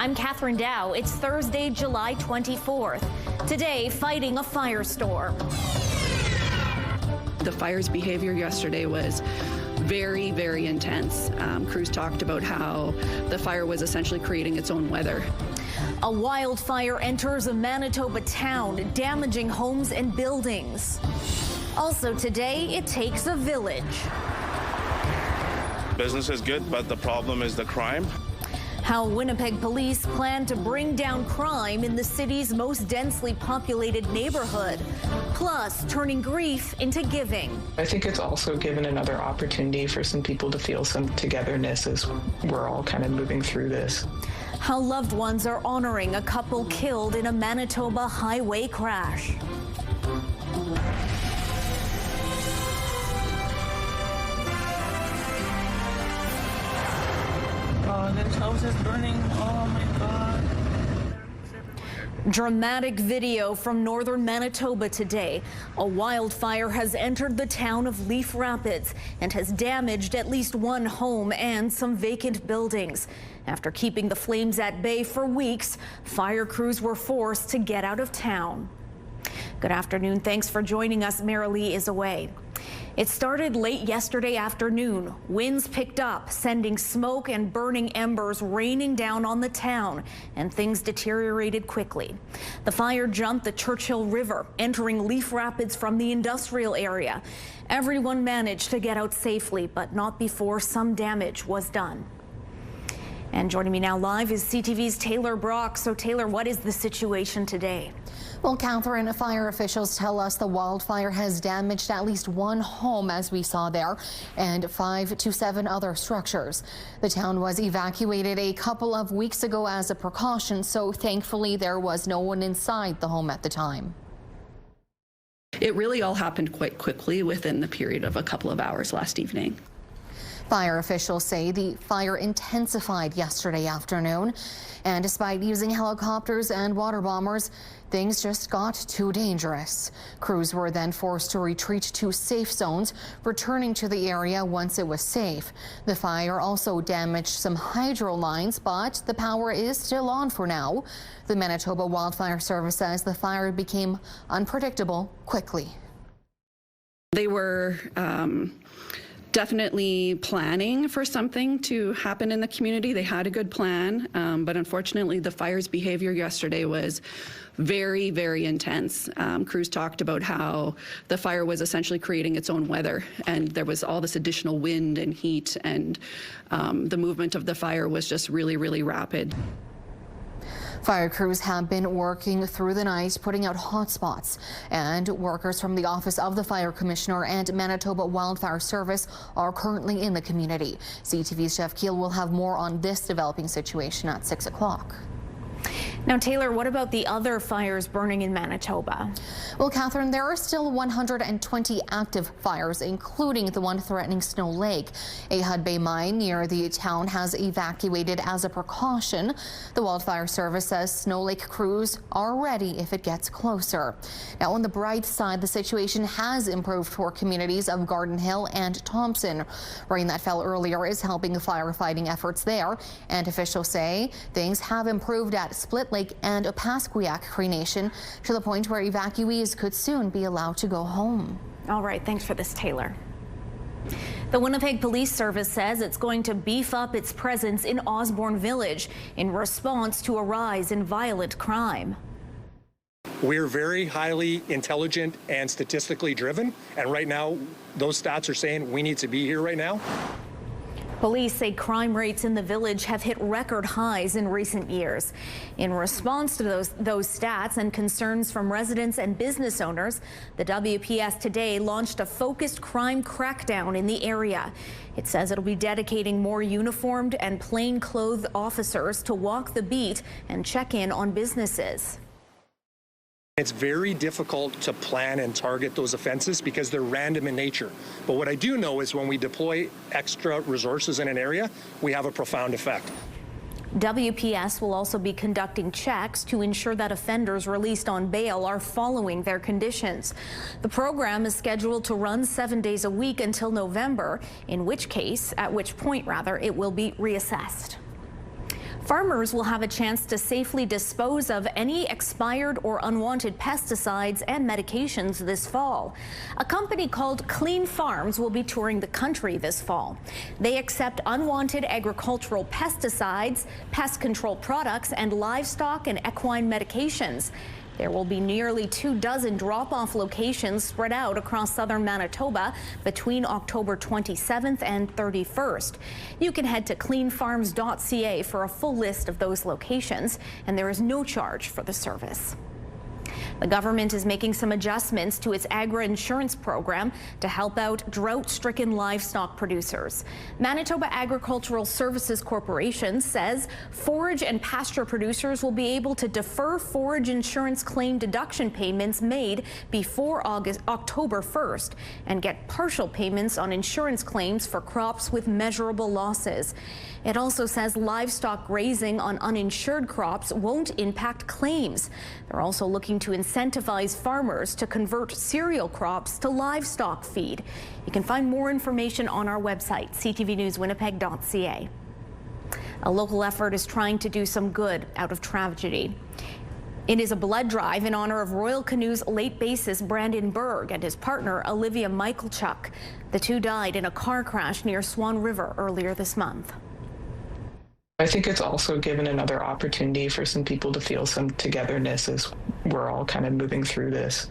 I'm Catherine Dow. It's Thursday, July 24th. Today, fighting a firestorm. The fire's behavior yesterday was very, very intense. Crews talked about how the fire was essentially creating its own weather. A wildfire enters a Manitoba town, damaging homes and buildings. Also today, it takes a village. Business is good, but the problem is the crime. How Winnipeg police plan to bring down crime in the city's most densely populated neighborhood, plus turning grief into giving. I think it's also given another opportunity for some people to feel some togetherness as we're all kind of moving through this. How loved ones are honoring a couple killed in a Manitoba highway crash. This house is burning. Oh my God. Dramatic video from northern Manitoba today. A wildfire has entered the town of Leaf Rapids and has damaged at least one home and some vacant buildings. After keeping the flames at bay for weeks, fire crews were forced to get out of town. Good afternoon. Thanks for joining us. Marilee is away. It started late yesterday afternoon. Winds picked up, sending smoke and burning embers raining down on the town, and things deteriorated quickly. The fire jumped the Churchill River, entering Leaf Rapids from the industrial area. Everyone managed to get out safely, but not before some damage was done. And joining me now live is CTV's Taylor Brock. So Taylor, what is the situation today? Well, Catherine, fire officials tell us the wildfire has damaged at least one home, as we saw there, and 5 to 7 other structures. The town was evacuated a couple of weeks ago as a precaution, so thankfully there was no one inside the home at the time. It really all happened quite quickly within the period of a couple of hours last evening. Fire officials say the fire intensified yesterday afternoon, and despite using helicopters and water bombers, things just got too dangerous. Crews were then forced to retreat to safe zones, returning to the area once it was safe. The fire also damaged some hydro lines, but the power is still on for now. The Manitoba Wildfire Service says the fire became unpredictable quickly. They were definitely planning for something to happen in the community. They had a good plan, but unfortunately the fire's behavior yesterday was very, very intense. Crews talked about how the fire was essentially creating its own weather, and there was all this additional wind and heat, and the movement of the fire was just really, really rapid. Fire crews have been working through the night, putting out hot spots, and workers from the Office of the Fire Commissioner and Manitoba Wildfire Service are currently in the community. CTV's Jeff Keel will have more on this developing situation at 6 o'clock. Now, Taylor, what about the other fires burning in Manitoba? Well, Catherine, there are still 120 active fires, including the one threatening Snow Lake. A Hud Bay mine near the town has evacuated as a precaution. The Wildfire Service says Snow Lake crews are ready if it gets closer. Now, on the bright side, the situation has improved for communities of Garden Hill and Thompson. Rain that fell earlier is helping the firefighting efforts there, and officials say things have improved at Split Lake and Opaskwayak Cree Nation to the point where evacuees could soon be allowed to go home. All right, thanks for this, Taylor. The Winnipeg Police Service says it's going to beef up its presence in Osborne Village in response to a rise in violent crime. We're very highly intelligent and statistically driven, and right now those stats are saying we need to be here right now. Police say crime rates in the village have hit record highs in recent years. In response to those stats and concerns from residents and business owners, the WPS today launched a focused crime crackdown in the area. It says it'll be dedicating more uniformed and plain-clothed officers to walk the beat and check in on businesses. It's very difficult to plan and target those offenses because they're random in nature. But what I do know is when we deploy extra resources in an area, we have a profound effect. WPS will also be conducting checks to ensure that offenders released on bail are following their conditions. The program is scheduled to run 7 days a week until November, at which point it will be reassessed. Farmers will have a chance to safely dispose of any expired or unwanted pesticides and medications this fall. A company called Clean Farms will be touring the country this fall. They accept unwanted agricultural pesticides, pest control products, and livestock and equine medications. There will be nearly 24 drop-off locations spread out across southern Manitoba between October 27th and 31st. You can head to cleanfarms.ca for a full list of those locations, and there is no charge for the service. The government is making some adjustments to its agri-insurance program to help out drought-stricken livestock producers. Manitoba Agricultural Services Corporation says forage and pasture producers will be able to defer forage insurance claim deduction payments made before October 1st and get partial payments on insurance claims for crops with measurable losses. It also says livestock grazing on uninsured crops won't impact claims. They're also looking to incentivize farmers to convert cereal crops to livestock feed. You can find more information on our website, ctvnewswinnipeg.ca. A local effort is trying to do some good out of tragedy. It is a blood drive in honor of Royal Canoes late bassist Brandon Berg and his partner Olivia Michalchuk. The two died in a car crash near Swan River earlier this month. I think it's also given another opportunity for some people to feel some togetherness as we're all kind of moving through this.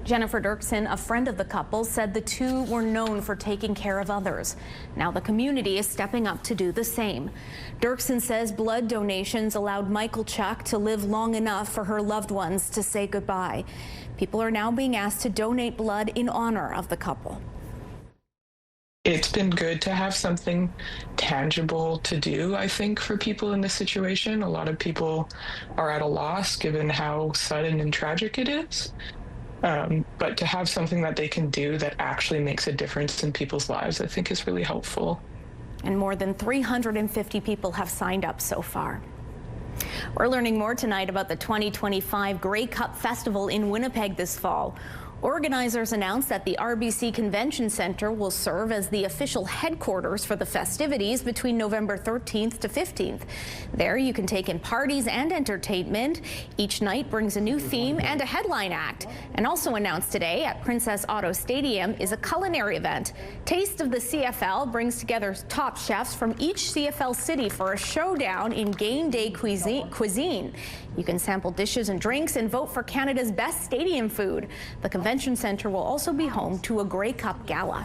Jennifer Dirksen, a friend of the couple, said the two were known for taking care of others. Now the community is stepping up to do the same. Dirksen says blood donations allowed Michalchuk to live long enough for her loved ones to say goodbye. People are now being asked to donate blood in honor of the couple. It's been good to have something tangible to do, I think, for people in this situation. A lot of people are at a loss given how sudden and tragic it is. But to have something that they can do that actually makes a difference in people's lives, I think is really helpful. And more than 350 people have signed up so far. We're learning more tonight about the 2025 Grey Cup Festival in Winnipeg this fall. Organizers announced that the RBC Convention Centre will serve as the official headquarters for the festivities between November 13th to 15th. There you can take in parties and entertainment. Each night brings a new theme and a headline act. And also announced today at Princess Auto Stadium is a culinary event. Taste of the CFL brings together top chefs from each CFL city for a showdown in game day cuisine. You can sample dishes and drinks and vote for Canada's best stadium food. The Convention Centre will also be home to a Grey Cup gala.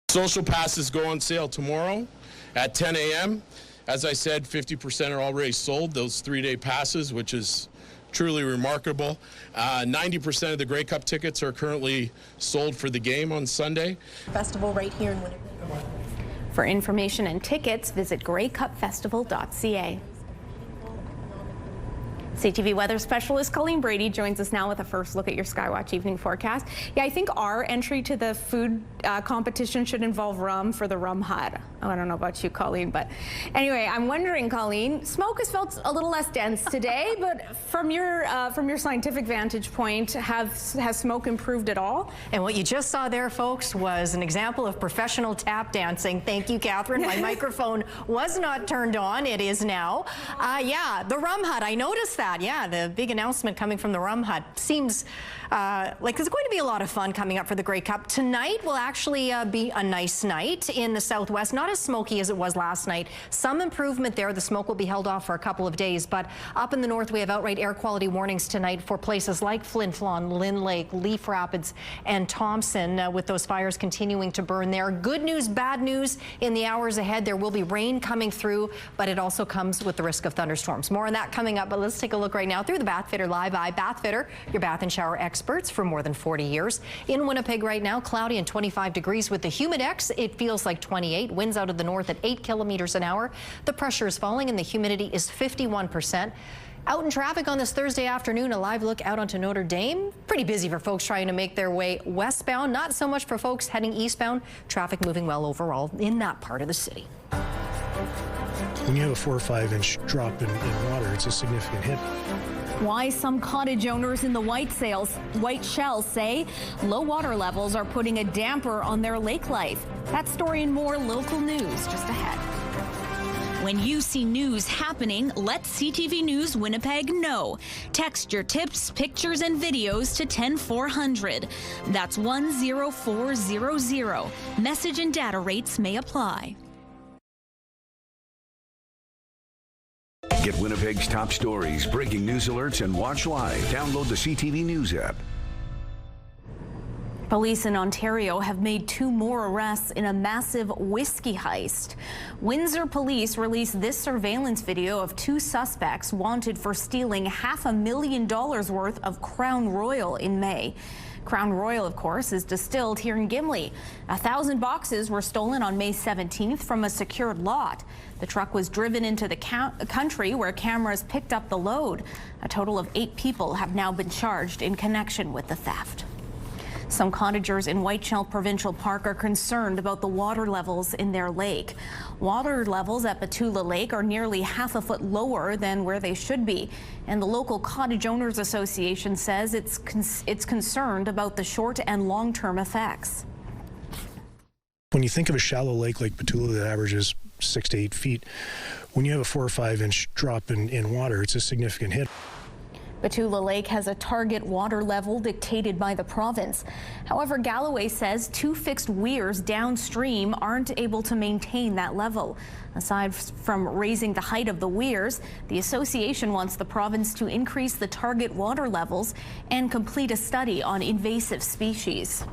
Social passes go on sale tomorrow at 10 a.m. As I said, 50% are already sold, those 3-day passes, which is truly remarkable. 90% of the Grey Cup tickets are currently sold for the game on Sunday. Festival right here in Winnipeg. For information and tickets, visit greycupfestival.ca. CTV weather specialist Colleen Brady joins us now with a first look at your Skywatch evening forecast. Yeah, I think our entry to the food competition should involve rum for the Rum Hut. Oh, I don't know about you, Colleen, but anyway, I'm wondering, Colleen, smoke has felt a little less dense today, but from your scientific vantage point, has smoke improved at all? And what you just saw there, folks, was an example of professional tap dancing. Thank you, Catherine. My microphone was not turned on. It is now. Yeah, the Rum Hut. I noticed that. Yeah, the big announcement coming from the Rum Hut seems like there's going to be a lot of fun coming up for the Grey Cup. Tonight will actually be a nice night in the southwest, not as smoky as it was last night. Some improvement there. The smoke will be held off for a couple of days, but up in the north we have outright air quality warnings tonight for places like Flin Flon, Lynn Lake, Leaf Rapids, and Thompson, with those fires continuing to burn there. Good news, bad news in the hours ahead. There will be rain coming through, but it also comes with the risk of thunderstorms. More on that coming up, but let's take a look right now through the Bathfitter Live Eye. Bathfitter, your bath and shower experts for more than 40 years. In Winnipeg right now, cloudy and 25 degrees with the Humidex. It feels like 28. Winds out of the north at 8 kilometers an hour. The pressure is falling and the humidity is 51%. Out in traffic on this Thursday afternoon, a live look out onto Notre Dame. Pretty busy for folks trying to make their way westbound. Not so much for folks heading eastbound. Traffic moving well overall in that part of the city. When you have a 4 or 5 inch drop in water, it's a significant hit. Why some cottage owners in the White Shells say low water levels are putting a damper on their lake life. That story and more local news just ahead. When you see news happening, let CTV News Winnipeg know. Text your tips, pictures, and videos to 10400. That's 10400. Message and data rates may apply. Get Winnipeg's top stories, breaking news alerts, and watch live. Download the CTV News app. Police in Ontario have made 2 more arrests in a massive whiskey heist. Windsor police released this surveillance video of 2 suspects wanted for stealing $500,000 worth of Crown Royal in May. Crown Royal, of course, is distilled here in Gimli. 1,000 boxes were stolen on May 17th from a secured lot. The truck was driven into the country where cameras picked up the load. A total of 8 people have now been charged in connection with the theft. Some cottagers in Whiteshell Provincial Park are concerned about the water levels in their lake. Water levels at Betula Lake are nearly half a foot lower than where they should be, and the local Cottage Owners Association says it's concerned about the short and long-term effects. When you think of a shallow lake like Betula that averages 6 to 8 feet, when you have a 4 or 5 inch drop in water, it's a significant hit. Betula Lake has a target water level dictated by the province. However, Galloway says 2 fixed weirs downstream aren't able to maintain that level. Aside from raising the height of the weirs, the association wants the province to increase the target water levels and complete a study on invasive species.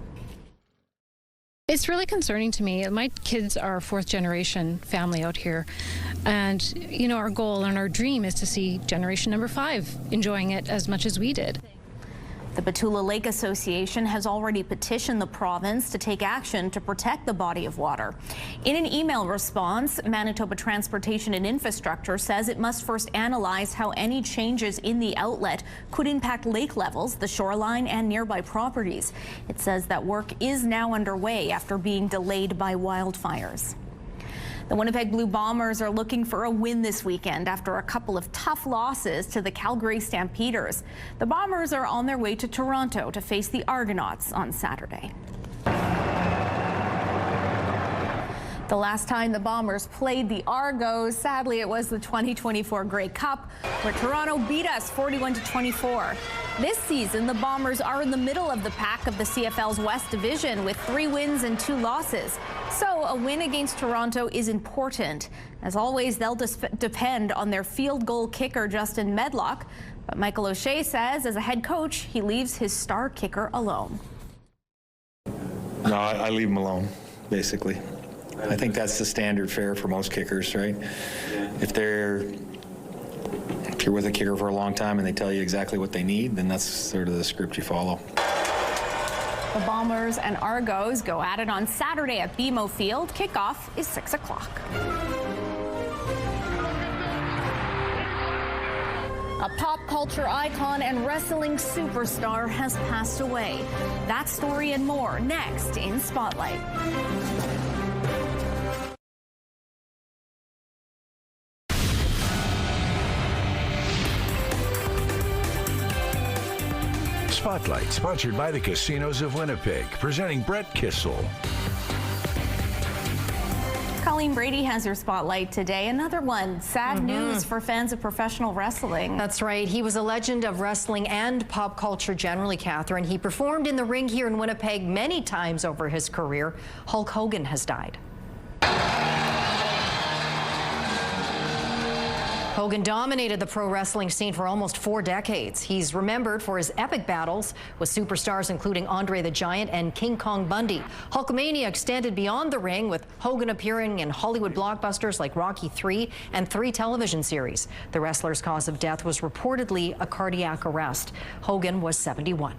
It's really concerning to me. My kids are a 4th generation family out here. And, you know, our goal and our dream is to see generation number 5 enjoying it as much as we did. The Betula Lake Association has already petitioned the province to take action to protect the body of water. In an email response, Manitoba Transportation and Infrastructure says it must first analyze how any changes in the outlet could impact lake levels, the shoreline, and nearby properties. It says that work is now underway after being delayed by wildfires. The Winnipeg Blue Bombers are looking for a win this weekend after a couple of tough losses to the Calgary Stampeders. The Bombers are on their way to Toronto to face the Argonauts on Saturday. The last time the Bombers played the Argos, sadly, it was the 2024 Grey Cup, where Toronto beat us 41-24. This season, the Bombers are in the middle of the pack of the CFL's West Division with 3 wins and 2 losses. So a win against Toronto is important. As always, they'll depend on their field goal kicker, Justin Medlock. But Michael O'Shea says, as a head coach, he leaves his star kicker alone. No, I leave him alone, basically. I think that's the standard fare for most kickers, right? If you're with a kicker for a long time and they tell you exactly what they need, then that's sort of the script you follow. The Bombers and Argos go at it on Saturday at BMO Field. Kickoff is 6 o'clock. A pop culture icon and wrestling superstar has passed away. That story and more next in Spotlight. Spotlight, sponsored by the Casinos of Winnipeg, presenting Brett Kissel. Colleen Brady has your Spotlight today. Another one. Sad news for fans of professional wrestling. That's right. He was a legend of wrestling and pop culture generally, Catherine. He performed in the ring here in Winnipeg many times over his career. Hulk Hogan has died. Hogan dominated the pro wrestling scene for almost 4 decades. He's remembered for his epic battles with superstars including Andre the Giant and King Kong Bundy. Hulkamania extended beyond the ring, with Hogan appearing in Hollywood blockbusters like Rocky III and 3 television series. The wrestler's cause of death was reportedly a cardiac arrest. Hogan was 71.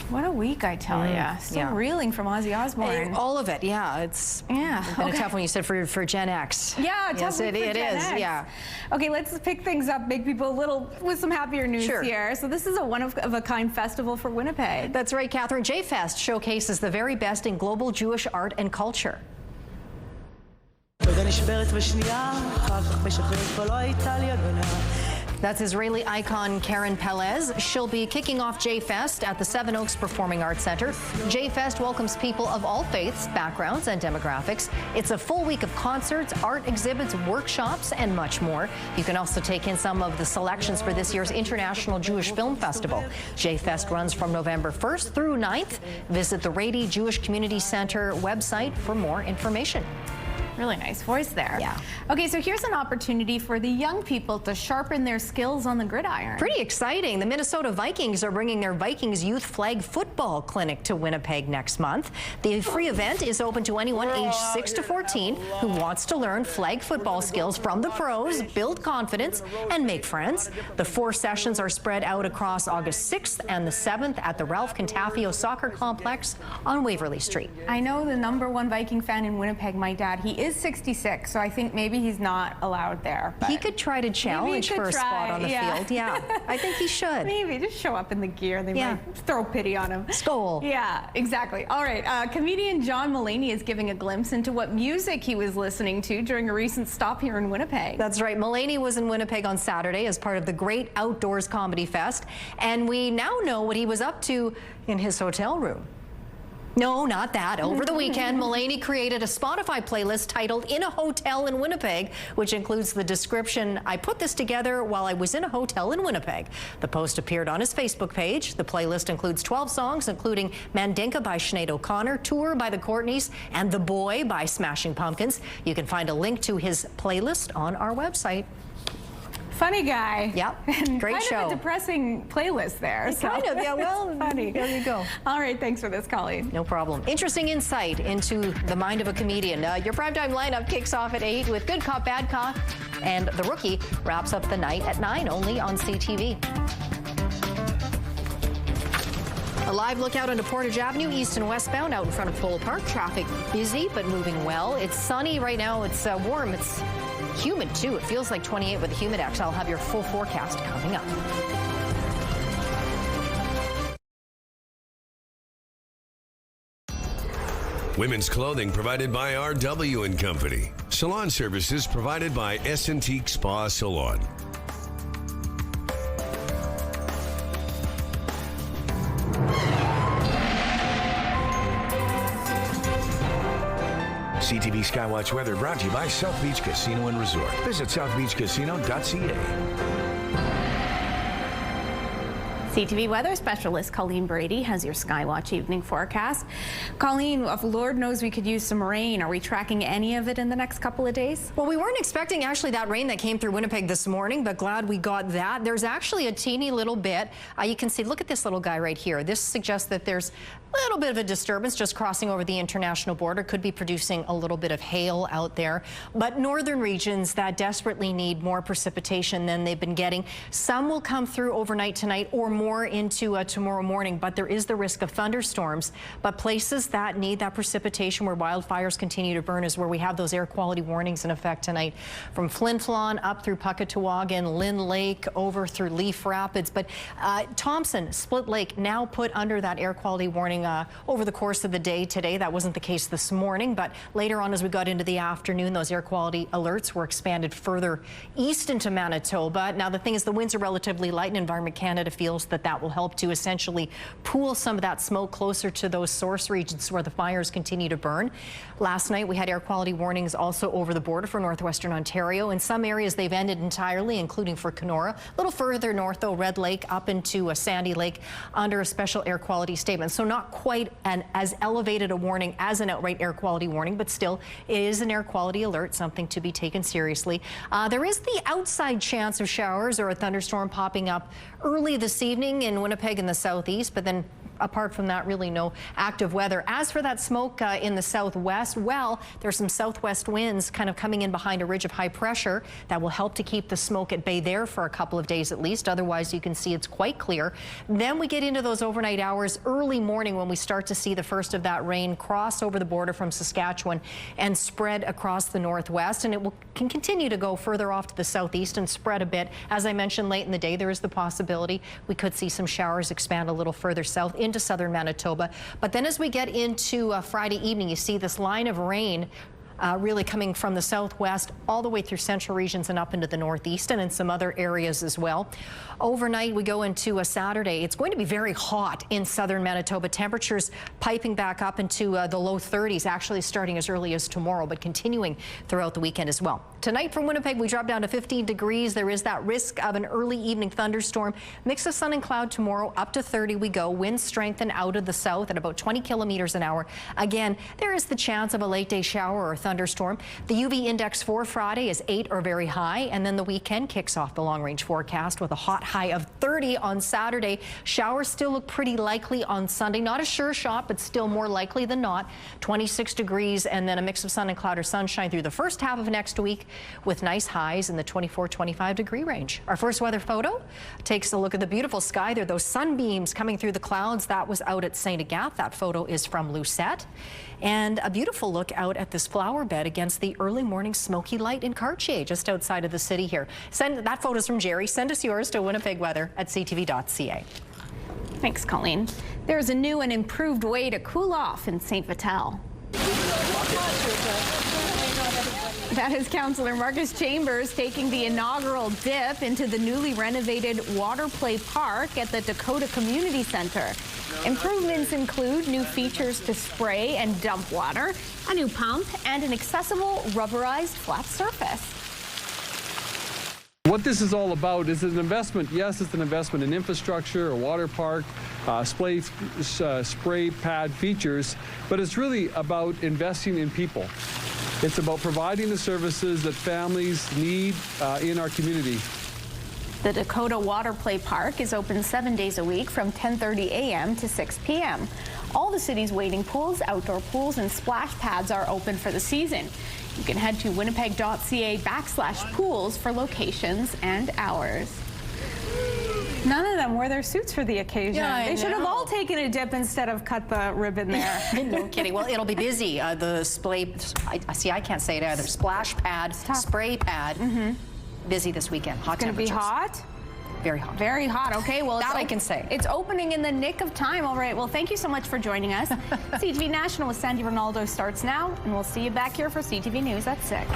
What a week, I tell you. Still reeling from Ozzy Osbourne. All of it, yeah. It's been a tough one, you said, for Gen X. Yeah, yes, it is. Yeah. Okay, let's pick things up, make people a little with some happier news here. So this is a one-of-a-kind festival for Winnipeg. That's right, Catherine. J-Fest showcases the very best in global Jewish art and culture. That's Israeli icon Karen Pelez. She'll be kicking off J-Fest at the Seven Oaks Performing Arts Center. J-Fest welcomes people of all faiths, backgrounds, and demographics. It's a full week of concerts, art exhibits, workshops, and much more. You can also take in some of the selections for this year's International Jewish Film Festival. J-Fest runs from November 1st through 9th. Visit the Rady Jewish Community Center website for more information. Really nice voice there. Yeah. Okay, so here's an opportunity for the young people to sharpen their skills on the gridiron. Pretty exciting. The Minnesota Vikings are bringing their Vikings Youth Flag Football Clinic to Winnipeg next month. The free event is open to anyone aged 6 to 14 who wants to learn flag football skills from the pros, build confidence, and make friends. The 4 sessions are spread out across August 6th and the 7th at the Ralph Contafio Soccer Complex on Waverly Street. I know the #1 Viking fan in Winnipeg, my dad, he is 66, so I think maybe he's not allowed there. He could try to challenge for a spot on the field. Yeah, I think he should. Maybe just show up in the gear. They might throw pity on him. Skull. Yeah, exactly. All right, comedian John Mulaney is giving a glimpse into what music he was listening to during a recent stop here in Winnipeg. That's right. Mulaney was in Winnipeg on Saturday as part of the Great Outdoors Comedy Fest, and we now know what he was up to in his hotel room. No, not that. Over the weekend, Mulaney created a Spotify playlist titled In a Hotel in Winnipeg, which includes the description, "I put this together while I was in a hotel in Winnipeg." The post appeared on his Facebook page. The playlist includes 12 songs, including Mandinka by Sinead O'Connor, Tour by the Courtneys, and The Boy by Smashing Pumpkins. You can find a link to his playlist on our website. Funny guy. Yep. Great kind show. Of a depressing playlist there. So. Kind of, yeah, well, funny. There you go. All right, thanks for this, Colleen. No problem. Interesting insight into the mind of a comedian. Your primetime lineup kicks off at 8 with Good Cop, Bad Cop, and The Rookie wraps up the night at 9, only on CTV. A live look out onto Portage Avenue, east and westbound, out in front of Polo Park. Traffic busy, but moving well. It's sunny right now. It's warm. It's humid, too. It feels like 28 with the Humidex. I'll have your full forecast coming up. Women's clothing provided by RW & Company. Salon services provided by S&Teak Spa Salon. CTV Skywatch weather brought to you by South Beach Casino and Resort. Visit southbeachcasino.ca. CTV weather specialist Colleen Brady has your Skywatch evening forecast. Colleen, Lord knows we could use some rain. Are we tracking any of it in the next couple of days? Well, we weren't expecting actually that rain that came through Winnipeg this morning, but glad we got that. There's actually a teeny little bit. You can see, look at this little guy right here. This suggests that there's a little bit of a disturbance just crossing over the international border. Could be producing a little bit of hail out there. But northern regions that desperately need more precipitation than they've been getting. Some will come through overnight tonight or more into tomorrow morning, but there is the risk of thunderstorms. But places that need that precipitation where wildfires continue to burn is where we have those air quality warnings in effect tonight. From Flin Flon up through Puckatawagan, Lynn Lake, over through Leaf Rapids. But Thompson, Split Lake now put under that air quality warning over the course of the day today. That wasn't the case this morning, but later on as we got into the afternoon, those air quality alerts were expanded further east into Manitoba. Now the thing is, the winds are relatively light, and Environment Canada feels that that will help to essentially pool some of that smoke closer to those source regions where the fires continue to burn. Last night we had air quality warnings also over the border for northwestern Ontario. In some areas they've ended entirely, including for Kenora. A little further north though, Red Lake up into Sandy Lake under a special air quality statement. So not quite as elevated a warning as an outright air quality warning, but still it is an air quality alert, something to be taken seriously. There is the outside chance of showers or a thunderstorm popping up early this evening in Winnipeg in the southeast, but then apart from that, really no active weather. As for that smoke in the southwest, well, there's some southwest winds kind of coming in behind a ridge of high pressure that will help to keep the smoke at bay there for a couple of days at least. Otherwise, you can see it's quite clear. Then we get into those overnight hours, early morning, when we start to see the first of that rain cross over the border from Saskatchewan and spread across the northwest. And it can continue to go further off to the southeast and spread a bit. As I mentioned, late in the day, there is the possibility we could see some showers expand a little further south into southern Manitoba. But then as we get into Friday evening, you see this line of rain really coming from the southwest all the way through central regions and up into the northeast and in some other areas as well. Overnight, we go into a Saturday. It's going to be very hot in southern Manitoba. Temperatures piping back up into the low 30s, actually starting as early as tomorrow, but continuing throughout the weekend as well. Tonight from Winnipeg, we drop down to 15 degrees. There is that risk of an early evening thunderstorm. Mix of sun and cloud tomorrow, up to 30 we go. Winds strengthen out of the south at about 20 kilometers an hour. Again, there is the chance of a late day shower or thunderstorm. The UV index for Friday is 8 or very high, and then the weekend kicks off the long range forecast with a hot high of 30 on Saturday. Showers still look pretty likely on Sunday. Not a sure shot, but still more likely than not. 26 degrees, and then a mix of sun and cloud or sunshine through the first half of next week with nice highs in the 24-25 degree range. Our first weather photo takes a look at the beautiful sky there. Those sunbeams coming through the clouds, that was out at St. Agathe. That photo is from Lucette. And a beautiful look out at this flower bed against the early morning smoky light in Cartier, just outside of the city here. That photo's from Jerry. Send us yours to winnipegweather@ctv.ca. Thanks, Colleen. There's a new and improved way to cool off in St. Vital. That is Councillor Marcus Chambers taking the inaugural dip into the newly renovated water play park at the Dakota Community Center. Improvements include new features to spray and dump water, a new pump, and an accessible rubberized flat surface. What this is all about is an investment. Yes, it's an investment in infrastructure, a water park, spray pad features, but it's really about investing in people. It's about providing the services that families need in our community. The Dakota Water Play Park is open 7 days a week from 10:30 a.m. to 6 p.m. All the city's wading pools, outdoor pools, and splash pads are open for the season. You can head to winnipeg.ca/pools for locations and hours. None of them wore their suits for the occasion. Yeah, they should have all taken a dip instead of cut the ribbon there. No kidding. Well, it'll be busy. The I can't say it either. Splash pad, spray pad. Busy this weekend. Hot temperatures. It's going to be hot? Very hot. Very hot. Okay, well, that I can say. It's opening in the nick of time. All right, well, thank you so much for joining us. CTV National with Sandy Ronaldo starts now, and we'll see you back here for CTV News at 6.